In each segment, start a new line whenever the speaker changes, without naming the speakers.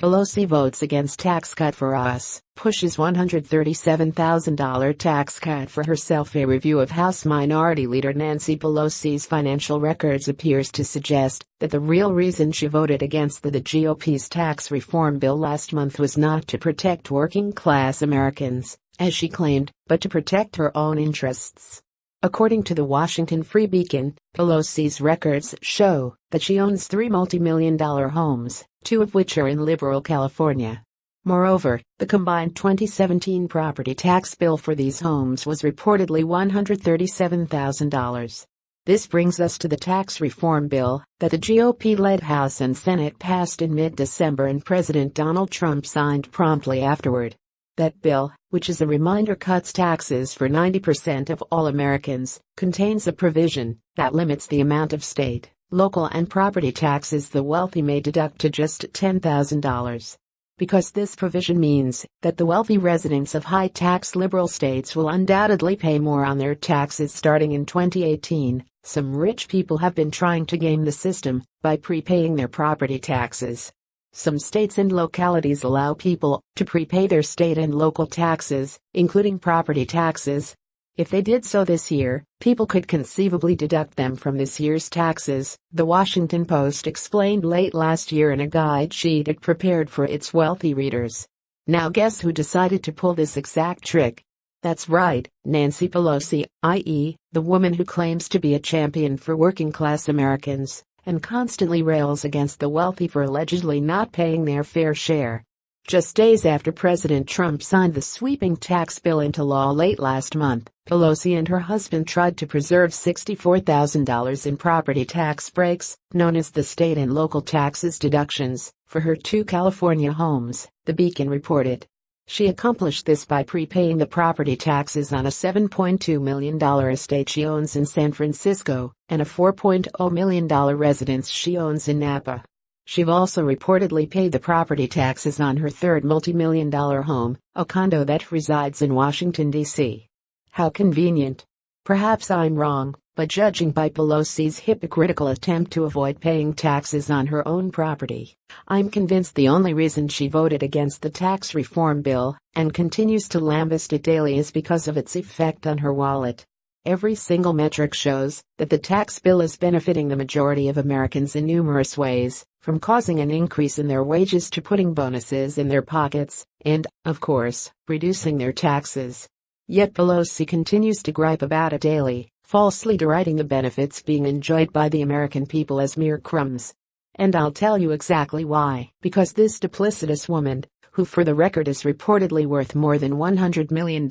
Pelosi votes against tax cut for us, pushes $137,000 tax cut for herself. A review of House Minority Leader Nancy Pelosi's financial records appears to suggest that the real reason she voted against the GOP's tax reform bill last month was not to protect working-class Americans, as she claimed, but to protect her own interests. According to the Washington Free Beacon, Pelosi's records show that she owns 3 multi-million-dollar homes, 2 of which are in liberal California. Moreover, the combined 2017 property tax bill for these homes was reportedly $137,000. This brings us to the tax reform bill that the GOP-led House and Senate passed in mid-December and President Donald Trump signed promptly afterward. That bill, which as a reminder cuts taxes for 90% of all Americans, contains a provision that limits the amount of state, local and property taxes the wealthy may deduct to just $10,000. Because this provision means that the wealthy residents of high-tax liberal states will undoubtedly pay more on their taxes starting in 2018, some rich people have been trying to game the system by prepaying their property taxes. Some states and localities allow people to prepay their state and local taxes, including property taxes. If they did so this year, people could conceivably deduct them from this year's taxes, The Washington Post explained late last year in a guide sheet it prepared for its wealthy readers. Now guess who decided to pull this exact trick? That's right, Nancy Pelosi, i.e., the woman who claims to be a champion for working-class Americans and constantly rails against the wealthy for allegedly not paying their fair share. Just days after President Trump signed the sweeping tax bill into law late last month, Pelosi and her husband tried to preserve $64,000 in property tax breaks, known as the state and local taxes deductions, for her 2 California homes, the Beacon reported. She accomplished this by prepaying the property taxes on a $7.2 million estate she owns in San Francisco and a $4.0 million residence she owns in Napa. She also reportedly paid the property taxes on her 3rd multi-million-dollar home, a condo that resides in Washington, D.C. How convenient. Perhaps I'm wrong, but judging by Pelosi's hypocritical attempt to avoid paying taxes on her own property, I'm convinced the only reason she voted against the tax reform bill and continues to lambaste it daily is because of its effect on her wallet. Every single metric shows that the tax bill is benefiting the majority of Americans in numerous ways, from causing an increase in their wages to putting bonuses in their pockets and, of course, reducing their taxes. Yet Pelosi continues to gripe about it daily, falsely deriding the benefits being enjoyed by the American people as mere crumbs. And I'll tell you exactly why. Because this duplicitous woman, who for the record is reportedly worth more than $100 million,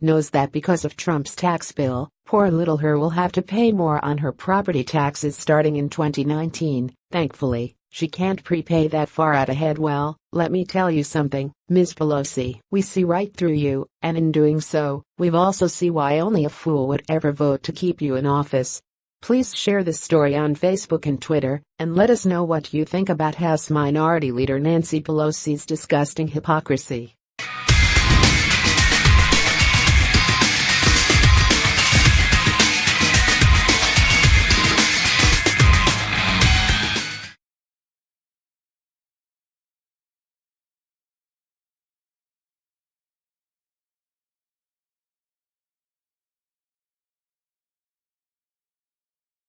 knows that because of Trump's tax bill, poor little her will have to pay more on her property taxes starting in 2019. Thankfully, she can't prepay that far out ahead. Well, let me tell you something, Ms. Pelosi, we see right through you, and in doing so, we've also see why only a fool would ever vote to keep you in office. Please share this story on Facebook and Twitter, and let us know what you think about House Minority Leader Nancy Pelosi's disgusting hypocrisy.